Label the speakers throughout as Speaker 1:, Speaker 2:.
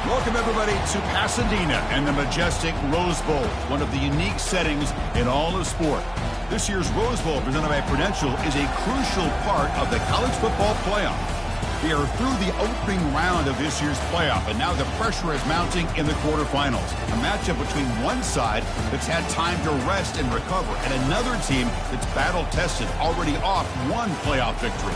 Speaker 1: Welcome, everybody, to Pasadena and the majestic Rose Bowl, one of the unique settings in all of sport. This year's Rose Bowl, presented by Prudential, is a crucial part of the college football playoff. We are through the opening round of this year's playoff, and now the pressure is mounting in the quarterfinals. A matchup between one side that's had time to rest and recover, and another team that's battle-tested, already off one playoff victory.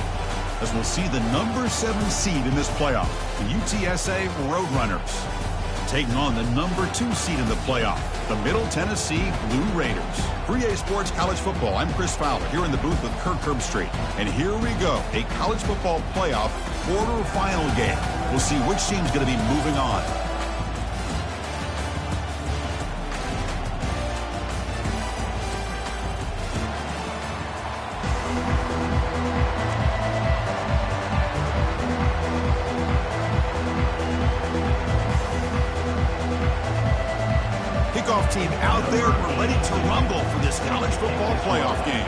Speaker 1: As we'll see the number 7 seed in this playoff, the UTSA Roadrunners, taking on the number 2 seed in the playoff, the Middle Tennessee Blue Raiders. For EA Sports College Football, I'm Chris Fowler, here in the booth with Kirk Herbstreit. And here we go, a college football playoff quarterfinal game. We'll see which team's going to be moving on. Kickoff team out there. We're ready to rumble for this college football playoff game.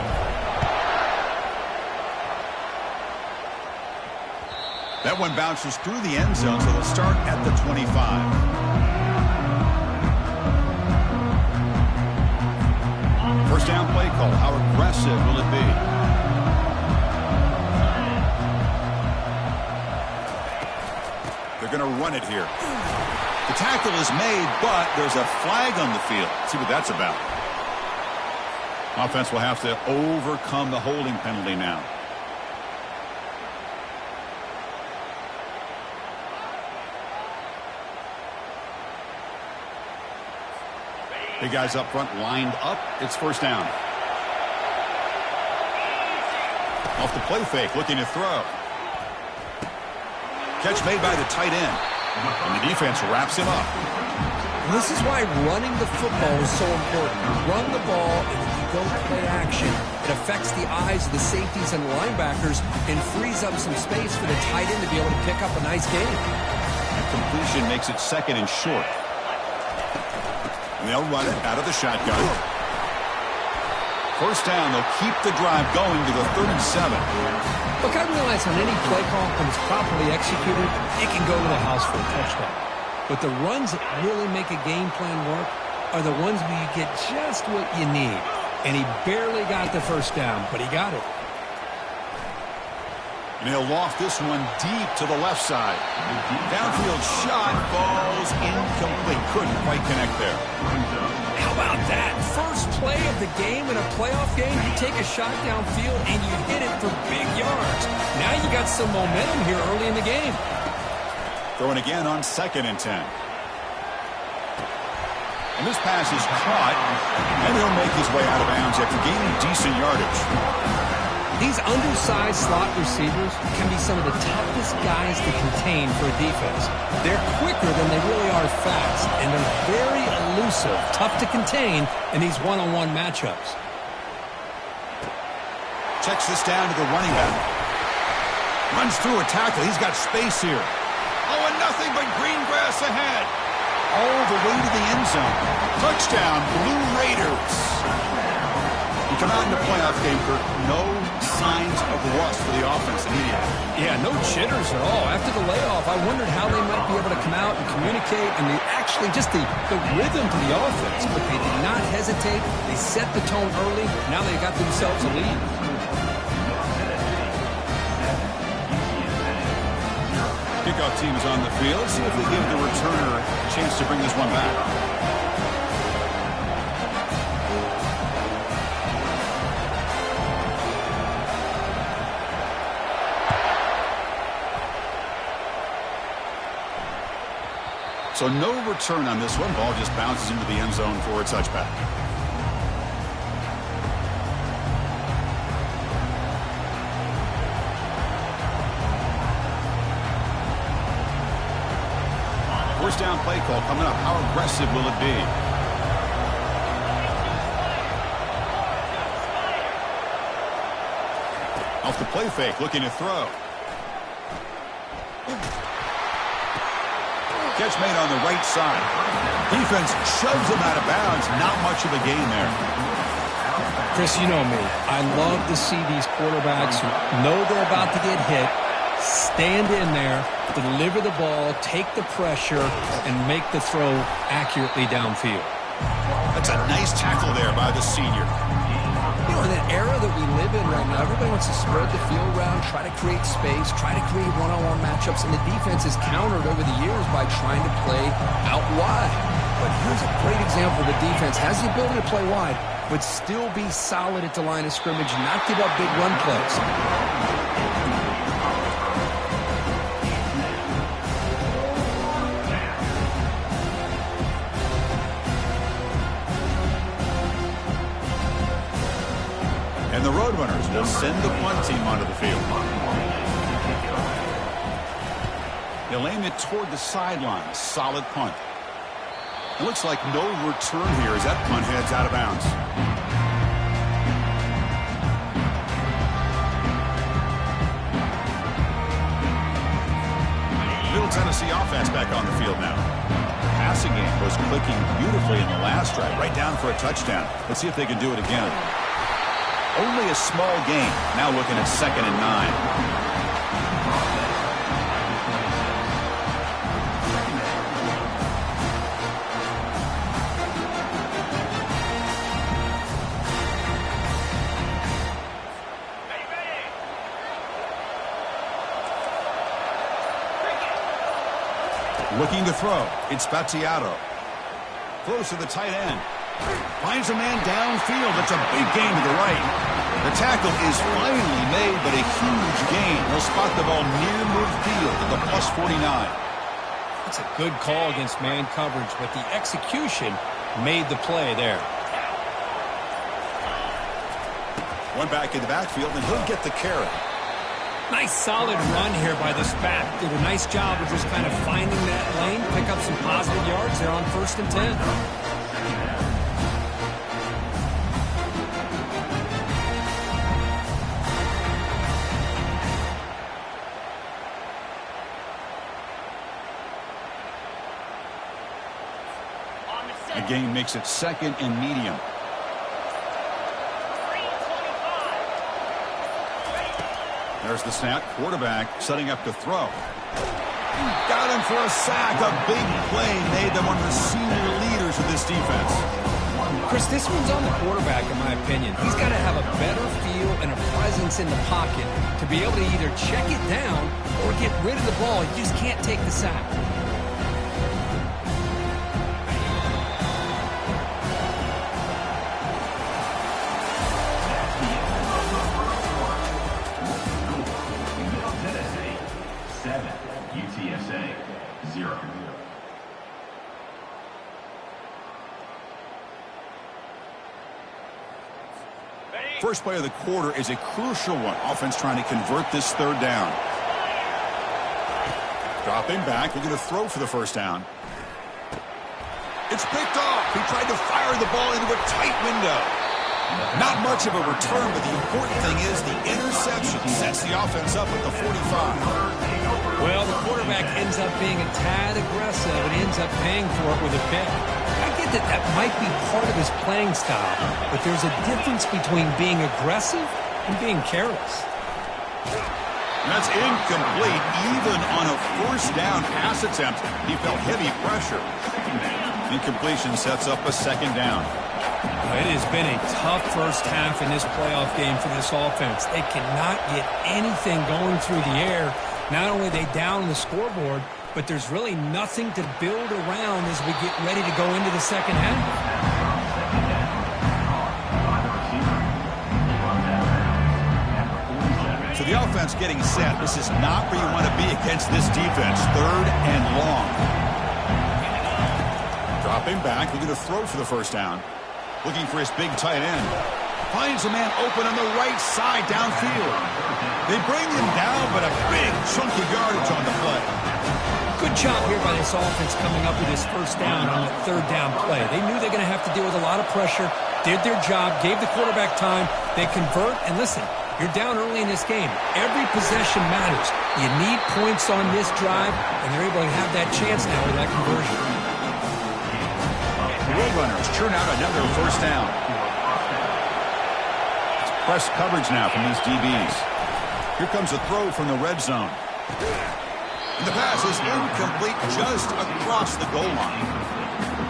Speaker 1: That one bounces through the end zone, so they'll start at the 25. First down play call. How aggressive will it be? They're going to run it here. The tackle is made, but there's a flag on the field. Let's see what that's about. Offense will have to overcome the holding penalty now. Big guys up front lined up. It's first down. Off the play fake, looking to throw. Catch made by the tight end. And the defense wraps him up.
Speaker 2: This is why running the football is so important. You run the ball, and if you go play action, it affects the eyes of the safeties and linebackers and frees up some space for the tight end to be able to pick up a nice game.
Speaker 1: That completion makes it second and short. And they'll run it out of the shotgun. First down, they'll keep the drive going to the 37.
Speaker 2: Look, I realize on any play call, when it's properly executed, it can go to the house for a touchdown. But the runs that really make a game plan work are the ones where you get just what you need. And he barely got the first down, but he got it.
Speaker 1: And he'll loft this one deep to the left side. Downfield shot falls incomplete. Couldn't quite connect there.
Speaker 2: How about that? First play of the game in a playoff game, you take a shot downfield and you hit it for big yards. Now you got some momentum here early in the game.
Speaker 1: Throwing again on 2nd and 10. And this pass is caught, and he'll make his way out of bounds after gaining decent yardage.
Speaker 2: These undersized slot receivers can be some of the toughest guys to contain for a defense. They're quicker than they really are fast, and they're very elusive, tough to contain in these one-on-one matchups.
Speaker 1: Checks this down to the running back. Runs through a tackle. He's got space here. Oh, and nothing but green grass ahead. All the way to the end zone. Touchdown, Blue Raiders. You come out in the playoff game, Kirk, no signs of rust for the offense immediately.
Speaker 2: Yeah, no jitters at all. After the layoff, I wondered how they might be able to come out and communicate, and actually just the rhythm to the offense. But they did not hesitate. They set the tone early. Now they got themselves a lead.
Speaker 1: Kickoff team is on the field. See if they give the returner a chance to bring this one back. So no return on this one. Ball just bounces into the end zone for a touchback. First down play call coming up. How aggressive will it be? Off the play fake, looking to throw. Catch made on the right side. Defense shoves him out of bounds. Not much of a gain there.
Speaker 2: Chris, you know me. I love to see these quarterbacks who know they're about to get hit, stand in there, deliver the ball, take the pressure, and make the throw accurately downfield.
Speaker 1: That's a nice tackle there by the senior.
Speaker 2: You know, in an era that we live in right now, everybody wants to spread the field around, try to create space, try to create one-on-one matchups, and the defense is countered over the years by trying to play out wide. But here's a great example. The defense has the ability to play wide, but still be solid at the line of scrimmage, not give up big run plays.
Speaker 1: And the Roadrunners will send the punt team onto the field. They'll aim it toward the sideline. Solid punt. It looks like no return here as that punt heads out of bounds. Middle Tennessee offense back on the field now. Passing game was clicking beautifully in the last drive, right down for a touchdown. Let's see if they can do it again. Only a small gain. Now looking at 2nd and 9. Looking to throw. It's Battiato. Close to the tight end. Finds a man downfield. It's a big gain to the right. The tackle is finally made, but a huge gain. He'll spot the ball near midfield at the +49.
Speaker 2: That's a good call against man coverage, but the execution made the play there.
Speaker 1: One back in the backfield, and he'll get the carry.
Speaker 2: Nice solid run here by this back. Did a nice job of just kind of finding that lane, pick up some positive yards there on 1st and 10.
Speaker 1: The gain makes it 2nd and medium. There's the snap. Quarterback setting up to throw. Got him for a sack. A big play made them one of the senior leaders of this defense.
Speaker 2: Chris, this one's on the quarterback, in my opinion. He's got to have a better feel and a presence in the pocket to be able to either check it down or get rid of the ball. You just can't take the sack.
Speaker 1: First play of the quarter is a crucial one. Offense trying to convert this 3rd down. Dropping back. They're going to throw for the 1st down. It's picked off. He tried to fire the ball into a tight window. Not much of a return, but the important thing is the interception sets the offense up at the 45.
Speaker 2: Well, the quarterback ends up being a tad aggressive and ends up paying for it with a pick. I get that might be part of his playing style, but there's a difference between being aggressive and being careless.
Speaker 1: That's incomplete. Even on a 1st down pass attempt, he felt heavy pressure. Incompletion sets up a 2nd down.
Speaker 2: It has been a tough first half in this playoff game for this offense. They cannot get anything going through the air. Not only are they down the scoreboard, but there's really nothing to build around as we get ready to go into the 2nd half.
Speaker 1: So the offense getting set. This is not where you want to be against this defense. 3rd and long. Dropping back. They're going to throw for the 1st down. Looking for his big tight end. Finds a man open on the right side downfield. They bring him down, but a big chunk of yardage on the play.
Speaker 2: Good job here by this offense coming up with his 1st down on that 3rd down play. They knew they're going to have to deal with a lot of pressure, did their job, gave the quarterback time. They convert, and listen, you're down early in this game. Every possession matters. You need points on this drive, and they're able to have that chance now with that conversion.
Speaker 1: The Roadrunners churn out another 1st down. It's press coverage now from these DBs. Here comes a throw from the red zone. And the pass is incomplete just across the goal line.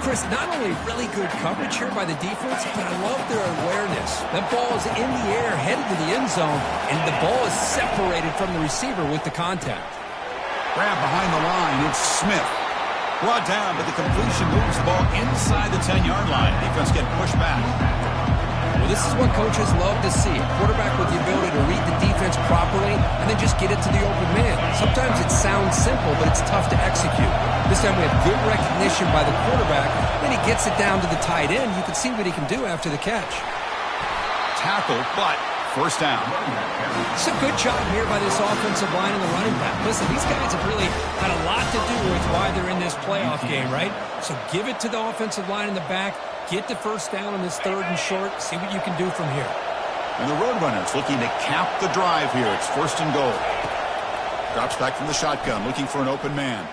Speaker 2: Chris, not only really good coverage here by the defense, but I love their awareness. That ball is in the air, headed to the end zone, and the ball is separated from the receiver with the contact.
Speaker 1: Grab behind the line. It's Smith. Brought down, but the completion moves the ball inside the 10-yard line. Defense getting pushed back.
Speaker 2: Well, this is what coaches love to see. A quarterback with the ability to read the defense properly and then just get it to the open man. Sometimes it sounds simple, but it's tough to execute. This time we have good recognition by the quarterback. Then he gets it down to the tight end. You can see what he can do after the catch.
Speaker 1: Tackle, but first down.
Speaker 2: It's a good job here by this offensive line and the running back. Listen, these guys have really had a lot to do with why they're in this playoff game, right? So give it to the offensive line in the back. Get the first down on this 3rd and short. See what you can do from here.
Speaker 1: And the Roadrunners looking to cap the drive here. It's 1st and goal. Drops back from the shotgun, looking for an open man.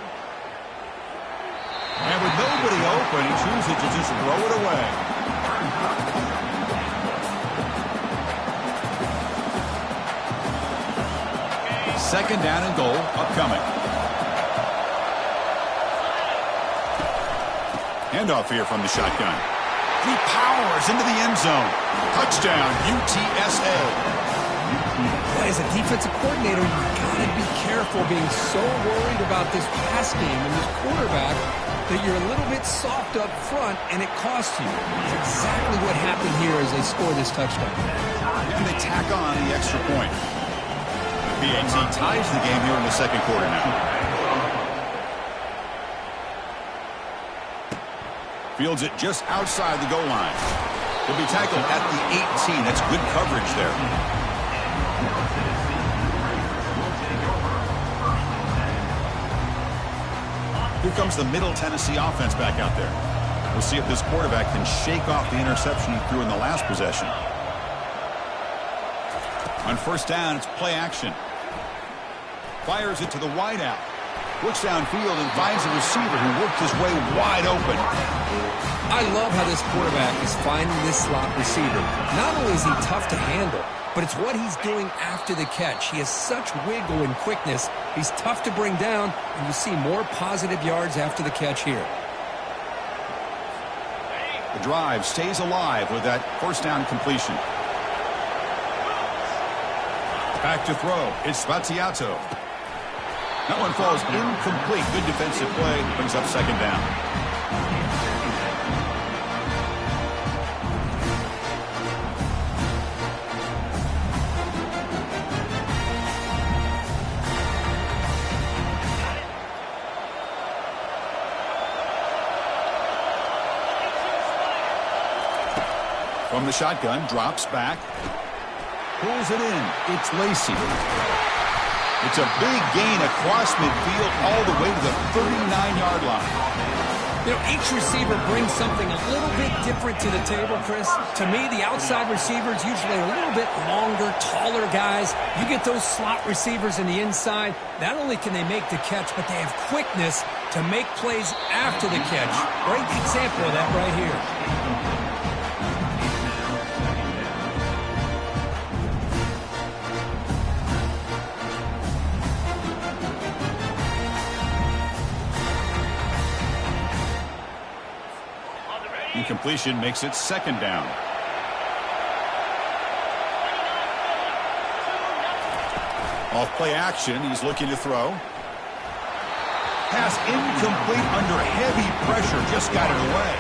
Speaker 1: And with nobody open, he chooses to just throw it away. Second down and goal upcoming. Handoff here from the shotgun. He powers into the end zone. Touchdown, UTSA.
Speaker 2: As a defensive coordinator, you've got to be careful being so worried about this pass game and this quarterback that you're a little bit soft up front and it costs you. That's exactly what happened here as they score this touchdown.
Speaker 1: And they tack on the extra point. The BAT ties the game here in the 2nd quarter now. Fields it just outside the goal line. He'll be tackled at the 18. That's good coverage there. Here comes the Middle Tennessee offense back out there. We'll see if this quarterback can shake off the interception he threw in the last possession. On 1st down, it's play action. Fires it to the wideout. Looks downfield and finds a receiver who worked his way wide open.
Speaker 2: I love how this quarterback is finding this slot receiver. Not only is he tough to handle, but it's what he's doing after the catch. He has such wiggle and quickness. He's tough to bring down, and you see more positive yards after the catch here.
Speaker 1: The drive stays alive with that 1st down completion. Back to throw. It's Spaziato. That one falls incomplete. Good defensive play. Brings up 2nd down. From the shotgun, drops back. Pulls it in. It's Lacey. It's a big gain across midfield all the way to the 39-yard line.
Speaker 2: You know, each receiver brings something a little bit different to the table, Chris. To me, the outside receivers usually a little bit longer, taller guys. You get those slot receivers in the inside, not only can they make the catch, but they have quickness to make plays after the catch. Great example of that right here.
Speaker 1: Incompletion makes it 2nd down. Off play action, he's looking to throw. Pass incomplete under heavy pressure, just got it away.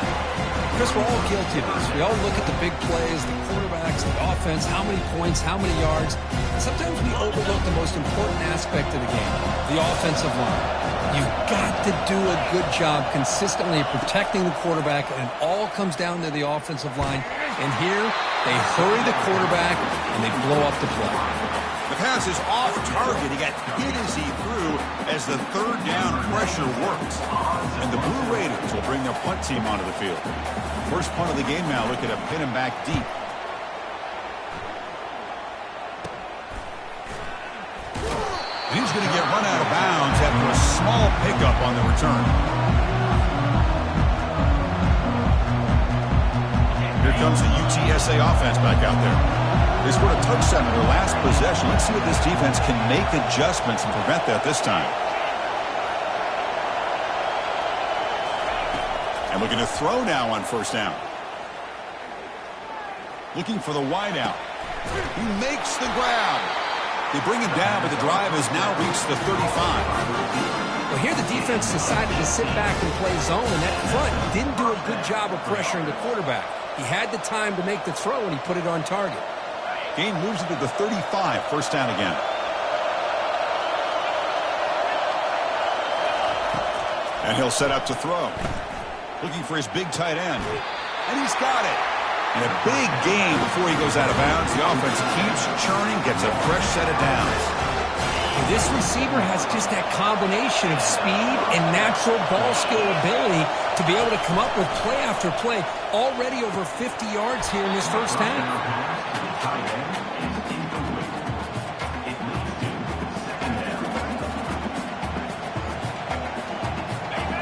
Speaker 2: Chris, we're all guilty of this. We all look at the big plays, the quarterbacks, the offense, how many points, how many yards. And sometimes we overlook the most important aspect of the game, the offensive line. You've got to do a good job consistently protecting the quarterback, and it all comes down to the offensive line. And here, they hurry the quarterback, and they blow up the play.
Speaker 1: The pass is off target. He got hit as he threw as the 3rd down pressure worked. And the Blue Raiders will bring their punt team onto the field. First punt of the game now, looking to pin him back deep. He's going to get run out of bounds after a small pickup on the return. Here comes the UTSA offense back out there. They scored a touchdown in their last possession. Let's see if this defense can make adjustments and prevent that this time. And looking to throw now on first down. Looking for the wideout. He makes the grab. They bring him down, but the drive has now reached the 35.
Speaker 2: Well, here the defense decided to sit back and play zone, and that front didn't do a good job of pressuring the quarterback. He had the time to make the throw, and he put it on target.
Speaker 1: Gain moves it to the 35, first down again. And he'll set up to throw. Looking for his big tight end. And he's got it. And a big gain before he goes out of bounds. The offense keeps churning, gets a fresh set of downs.
Speaker 2: This receiver has just that combination of speed and natural ball skill ability to be able to come up with play after play. Already over 50 yards here in this first half.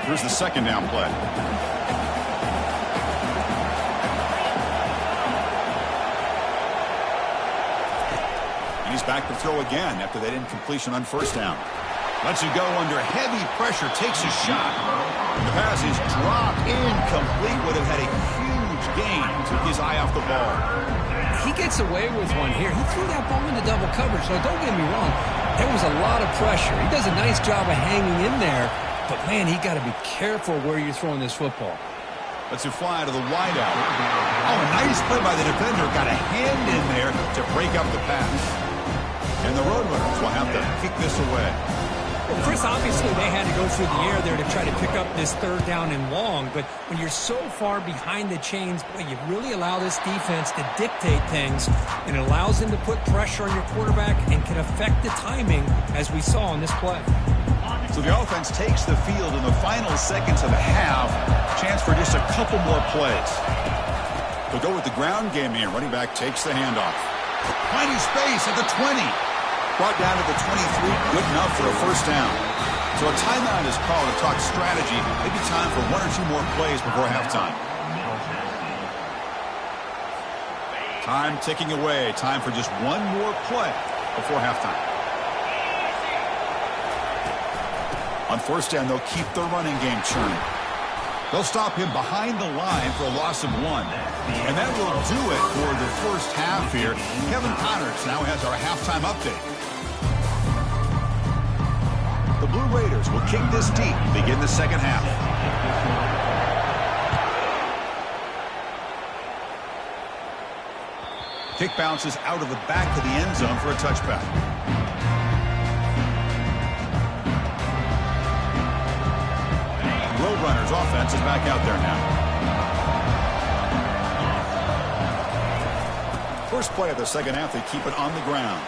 Speaker 1: Here's the second down play. And he's back to throw again after that incompletion on first down. Lets it go under heavy pressure, takes a shot. The pass is dropped, incomplete. Would have had a huge gain. Took his eye off the ball.
Speaker 2: He gets away with one here. He threw that ball into double coverage, so don't get me wrong. There was a lot of pressure. He does a nice job of hanging in there. But, man, he got to be careful where you're throwing this football.
Speaker 1: Lets it fly to the wideout. Oh, a nice play by the defender. Got a hand in there to break up the pass. And the Roadrunners will have to kick this away.
Speaker 2: Well, Chris, obviously they had to go through the air there to try to pick up this third down and long. But when you're so far behind the chains, boy, you really allow this defense to dictate things. And it allows them to put pressure on your quarterback and can affect the timing, as we saw in this play.
Speaker 1: So the offense takes the field in the final seconds of the half. Chance for just a couple more plays. They'll go with the ground game here. Running back takes the handoff. Finding space at the 20. Brought down to the 23. Good enough for a first down. So a timeout is called to talk strategy. Maybe time for one or two more plays before halftime. Time ticking away. Time for just one more play before halftime. On first down, they'll keep the running game churning. They'll stop him behind the line for a loss of 1. And that will do it for the first half here. Kevin Connors now has our halftime update. The Blue Raiders will kick this deep and begin the second half. Kick bounces out of the back of the end zone for a touchback. Roadrunners offense is back out there now. First play of the second half, they keep it on the ground.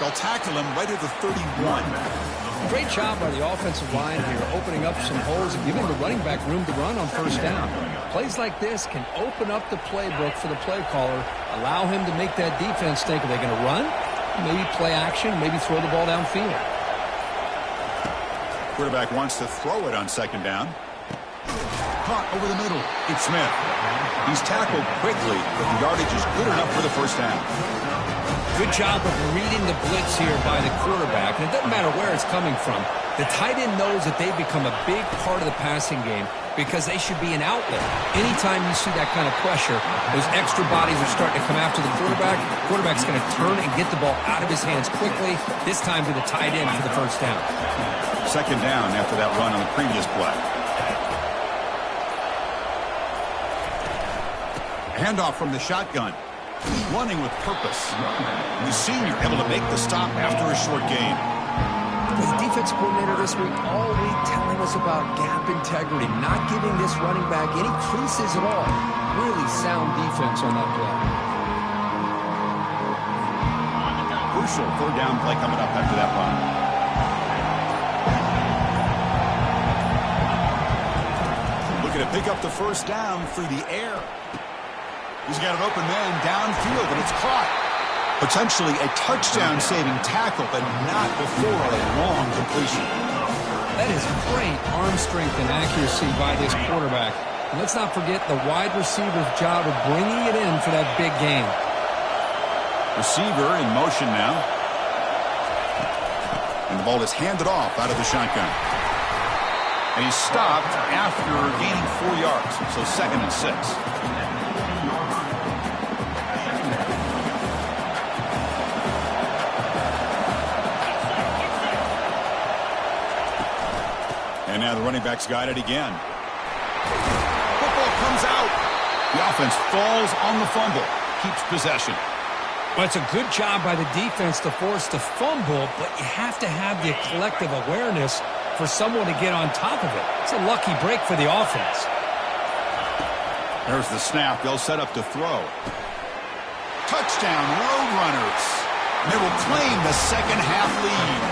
Speaker 1: They'll tackle him right at the 31.
Speaker 2: Great job by the offensive line here, opening up some holes and giving the running back room to run on first down. Plays like this can open up the playbook for the play caller, allow him to make that defense think, are they going to run? Maybe play action, maybe throw the ball downfield.
Speaker 1: Quarterback wants to throw it on second down. Caught over the middle. It's Smith. He's tackled quickly, but the yardage is good enough for the first down.
Speaker 2: Good job of reading the blitz here by the quarterback. And it doesn't matter where it's coming from. The tight end knows that they've become a big part of the passing game because they should be an outlet. Anytime you see that kind of pressure, those extra bodies are starting to come after the quarterback. Quarterback's going to turn and get the ball out of his hands quickly, this time to the tight end for the first down.
Speaker 1: Second down after that run on the previous play. Handoff from the shotgun. Running with purpose. And the senior able to make the stop after a short gain.
Speaker 2: The defense coordinator this week all week telling us about gap integrity, not giving this running back any creases at all. Really sound defense on that play.
Speaker 1: Crucial third down play coming up after that run. Looking to pick up the first down through the air. He's got an open man downfield, and it's caught. Potentially a touchdown-saving tackle, but not before a long completion.
Speaker 2: That is great arm strength and accuracy by this quarterback. And let's not forget the wide receiver's job of bringing it in for that big game.
Speaker 1: Receiver in motion now. And the ball is handed off out of the shotgun. And he's stopped after gaining 4 yards. So 2nd and 6. And now the running back's got it again. Football comes out. The offense falls on the fumble. Keeps possession.
Speaker 2: Well, it's a good job by the defense to force the fumble, but you have to have the collective awareness for someone to get on top of it. It's a lucky break for the offense.
Speaker 1: There's the snap. They'll set up to throw. Touchdown, Roadrunners. They will claim the second half lead.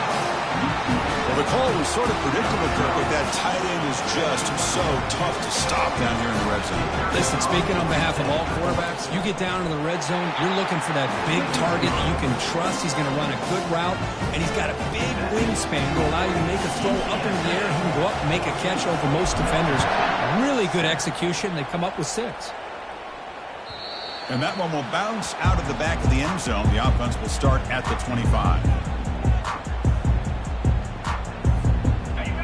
Speaker 1: Well, the call was sort of predictable, Kirk, but that tight end is just so tough to stop down here in the red zone.
Speaker 2: Listen, speaking on behalf of all quarterbacks, you get down in the red zone, you're looking for that big target that you can trust. He's going to run a good route, and he's got a big wingspan to allow you to make a throw up in the air. He can go up and make a catch over most defenders. Really good execution. They come up with 6.
Speaker 1: And that one will bounce out of the back of the end zone. The offense will start at the 25.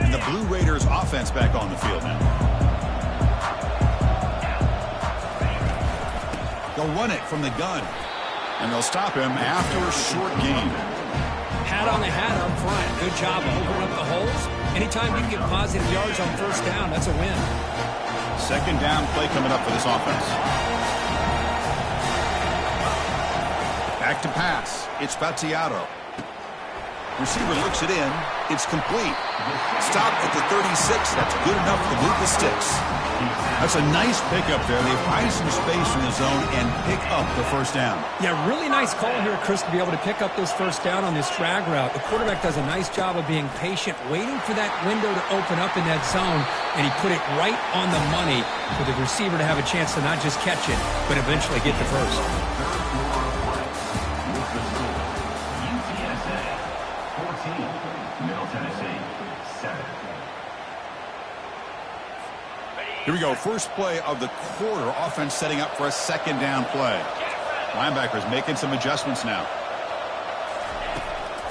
Speaker 1: And the Blue Raiders offense back on the field now. They'll run it from the gun. And they'll stop him after a short gain.
Speaker 2: Hat on the hat up front. Good job of opening up the holes. Anytime you can get positive yards on first down, that's a win.
Speaker 1: 2nd down play coming up for this offense. Back to pass. It's Battiato. Receiver looks it in. It's complete. Stopped at the 36. That's good enough to move the sticks. That's a nice pickup there. They find some space in the zone and pick up the first down.
Speaker 2: Yeah, really nice call here, Chris, to be able to pick up this first down on this drag route. The quarterback does a nice job of being patient, waiting for that window to open up in that zone, and he put it right on the money for the receiver to have a chance to not just catch it, but eventually get the first.
Speaker 1: Here we go. First play of the quarter. Offense setting up for a 2nd down play. Linebackers making some adjustments now.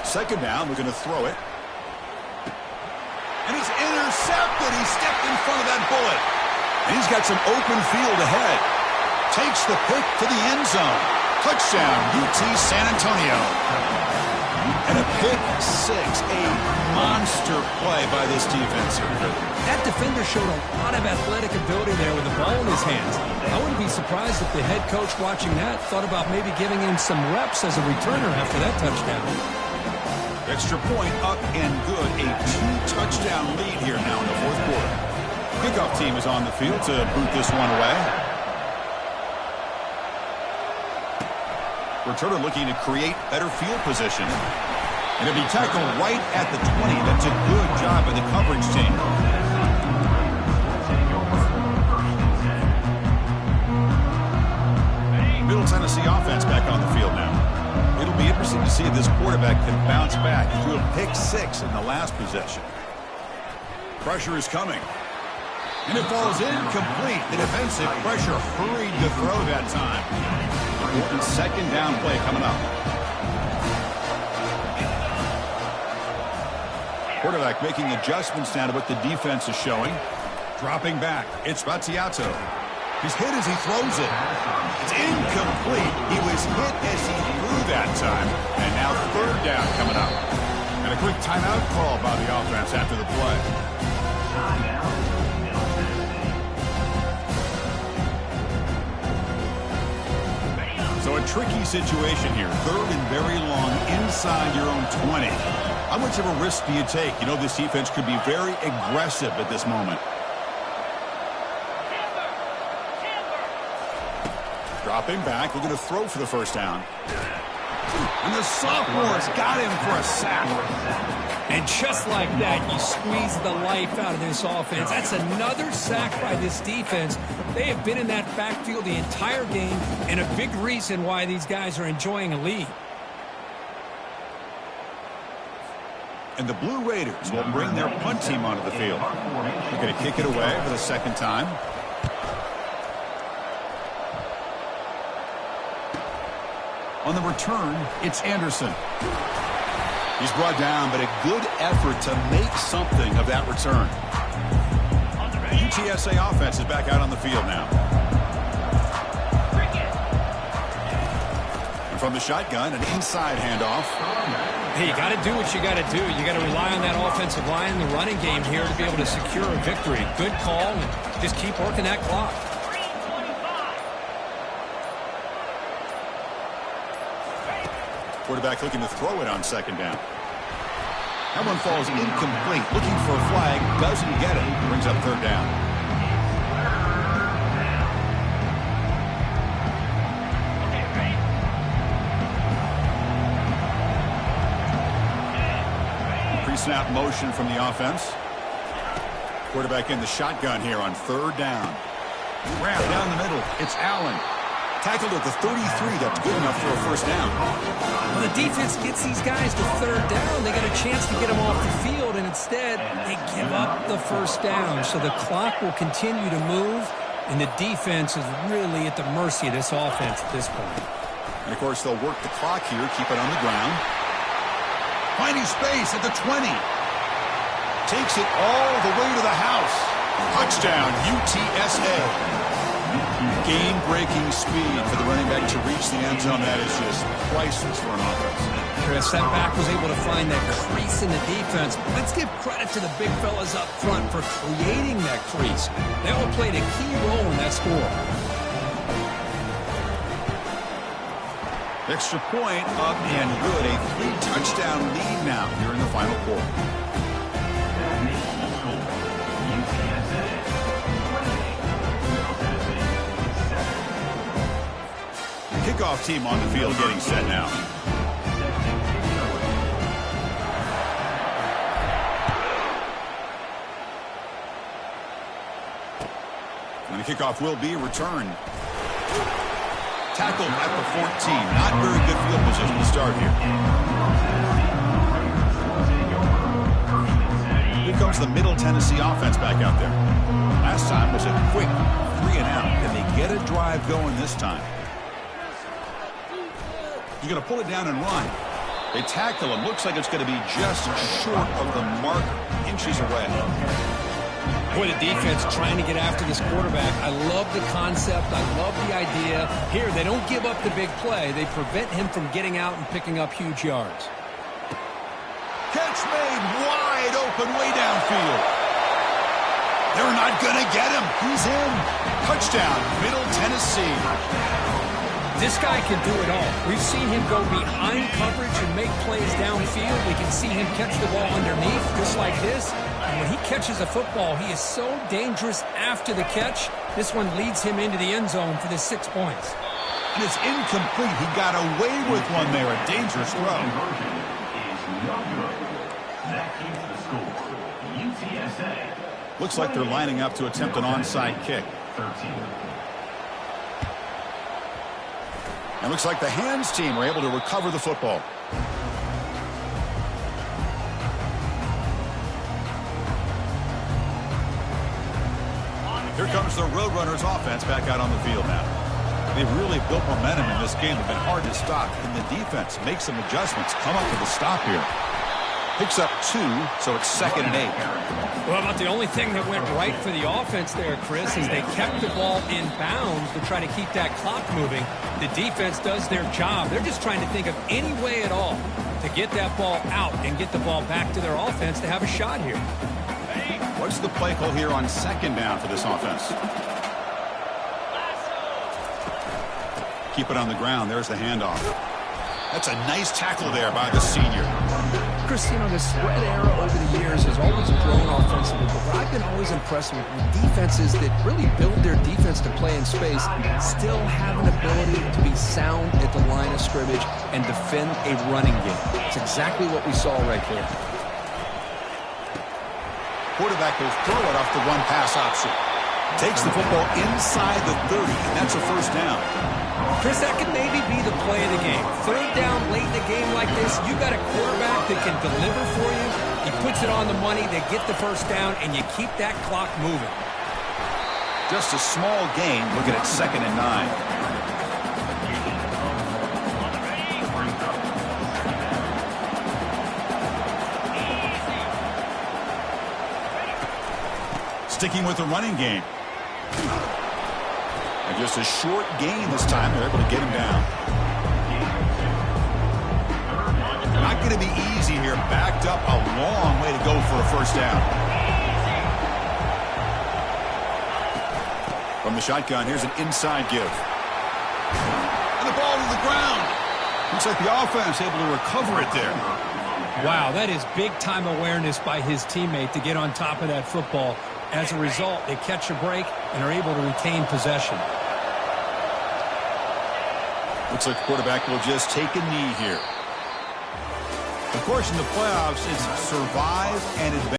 Speaker 1: 2nd down. We're going to throw it. And he's intercepted. He stepped in front of that bullet. And he's got some open field ahead. Takes the pick to the end zone. Touchdown, UT San Antonio. And a pick 6. A monster play by this defense here.
Speaker 2: That defender showed a lot of athletic ability there with the ball in his hands. I wouldn't be surprised if the head coach watching that thought about maybe giving him some reps as a returner after that touchdown.
Speaker 1: Extra point up and good. A 2-touchdown lead here now in the 4th quarter. Kickoff team is on the field to boot this one away. Returner looking to create better field position. And it'll be tackled right at the 20. That's a good job by the coverage team. Middle Tennessee offense back on the field now. It'll be interesting to see if this quarterback can bounce back. He threw a pick 6 in the last possession. Pressure is coming. And it falls incomplete. The defensive pressure hurried to throw that time. Important 2nd down play coming up. Quarterback making adjustments now to what the defense is showing. Dropping back. It's Battiato. He's hit as he throws it. It's incomplete. He was hit as he threw that time. And now 3rd down coming up. And a quick timeout call by the offense after the play. So a tricky situation here. 3rd and very long inside your own 20. How much of a risk do you take? You know this defense could be very aggressive at this moment. Dropping back, looking to throw for the first down. And the sophomore's got him for a sack.
Speaker 2: And just like that, you squeeze the life out of this offense. That's another sack by this defense. They have been in that backfield the entire game, and a big reason why these guys are enjoying a lead.
Speaker 1: And the Blue Raiders will bring their punt team onto the field. They're going to kick it away for the 2nd time. On the return, it's Anderson. He's brought down, but a good effort to make something of that return. The UTSA offense is back out on the field now. And from the shotgun, an inside handoff.
Speaker 2: Hey, you got to do what you got to do. You got to rely on that offensive line and the running game here to be able to secure a victory. Good call, and just keep working that clock.
Speaker 1: Quarterback looking to throw it on second down. That one falls incomplete. Looking for a flag. Doesn't get it. Brings up third down. Pre-snap motion from the offense. Quarterback in the shotgun here on third down. Wrap down the middle. It's Allen. Tackled at the 33. That's good enough for a first down.
Speaker 2: Well, the defense gets these guys to third down. They got a chance to get them off the field, and instead they give up the first down. So the clock will continue to move, and the defense is really at the mercy of this offense at this point.
Speaker 1: And, of course, they'll work the clock here, keep it on the ground. Finding space at the 20. Takes it all the way to the house. Touchdown, UTSA. Game-breaking speed for the running back to reach the end zone. That is just priceless for an offense.
Speaker 2: Chris, that back was able to find that crease in the defense. Let's give credit to the big fellas up front for creating that crease. They all played a key role in that score.
Speaker 1: Extra point up and good. A 3-touchdown lead now here in the final quarter. Kickoff team on the field getting set now. And the kickoff will be returned. Tackled at the 14. Not very good field position to start here. Here comes the Middle Tennessee offense back out there. Last time was a quick 3-and-out. Can they get a drive going this time? You're going to pull it down and run. They tackle him. Looks like it's going to be just short of the mark, inches away.
Speaker 2: Boy, the defense trying to get after this quarterback. I love the concept. I love the idea. Here, they don't give up the big play. They prevent him from getting out and picking up huge yards.
Speaker 1: Catch made wide open way downfield. They're not going to get him. He's in. Touchdown, Middle Tennessee.
Speaker 2: This guy can do it all. We've seen him go behind coverage and make plays downfield. We can see him catch the ball underneath just like this. And when he catches a football, he is so dangerous after the catch. This one leads him into the end zone for the 6 points.
Speaker 1: And it's incomplete. He got away with one there. A dangerous throw. Looks like they're lining up to attempt an onside kick. And looks like the hands team were able to recover the football. Here comes the Roadrunners offense back out on the field now. They've really built momentum in this game. They've been hard to stop. And the defense makes some adjustments. Come up with a stop here. Picks up 2, so it's 2nd and 8.
Speaker 2: Well, about the only thing that went right for the offense there, Chris, is they kept the ball in bounds to try to keep that clock moving. The defense does their job. They're just trying to think of any way at all to get that ball out and get the ball back to their offense to have a shot here.
Speaker 1: What's the play call here on 2nd down for this offense? Keep it on the ground. There's the handoff. That's a nice tackle there by the senior.
Speaker 2: Chris, you know, the spread era over the years has always grown offensively, but what I've been always impressed with defenses that really build their defense to play in space still have an ability to be sound at the line of scrimmage and defend a running game. It's exactly what we saw right there.
Speaker 1: Quarterback will throw it off the one pass option. Takes the football inside the 30, and that's a first down.
Speaker 2: Chris, that could maybe be the play of the game. 3rd down late in the game like this, you got a quarterback that can deliver for you. He puts it on the money, they get the first down, and you keep that clock moving.
Speaker 1: Just a small gain. Looking at 2nd and 9. Sticking with the running game. And just a short gain this time. They're able to get him down. Not going to be easy here. Backed up a long way to go for a first down. From the shotgun, here's an inside give. And the ball to the ground. Looks like the offense able to recover it there.
Speaker 2: Wow, that is big-time awareness by his teammate to get on top of that football. As a result, they catch a break and are able to retain possession.
Speaker 1: Looks like the quarterback will just take a knee here. Of course, in the playoffs, it's survive and advance.